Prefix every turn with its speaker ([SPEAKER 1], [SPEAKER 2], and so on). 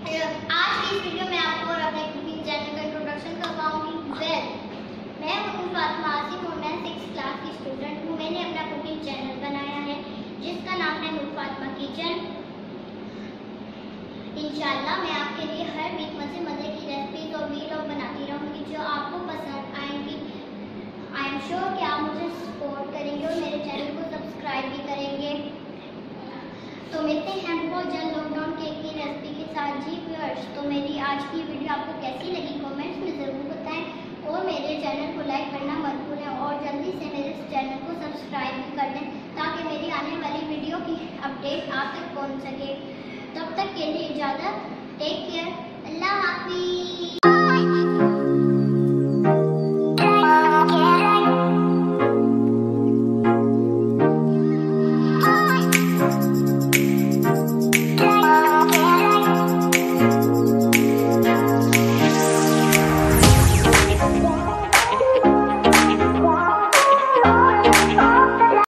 [SPEAKER 1] आज की इस वीडियो में आपको और अपने कुकिंग चैनल का इंट्रोडक्शन करवाऊंगी। मैं हूँ फातिमा आसिफ और मैं 6th क्लास की स्टूडेंट हूँ। मैंने अपना कुकिंग चैनल बनाया है जिसका नाम है नूर फातिमा किचन। इंशाल्लाह मैं आपके लिए हर वीक मज़े की रेसिपीज और वीडियो बनाती रहूँगी जो आपको पसंद आएंगी। आई एम श्योर कि आप मुझे सपोर्ट करेंगे और मेरे चैनल को सब्सक्राइब भी करेंगे। तो मिलते हैं बहुत जल्द लॉकडाउन केक की रेसिपी के साथ। जी व्यूअर्स, तो मेरी आज की वीडियो आपको कैसी लगी कमेंट्स में ज़रूर बताएं और मेरे चैनल को लाइक करना मत भूलें और जल्दी से मेरे चैनल को सब्सक्राइब भी कर दें ताकि मेरी आने वाली वीडियो की अपडेट आप तक पहुंच सके। तब तक के लिए इजाज़त, टेक केयर, अल्लाह हाफिज़।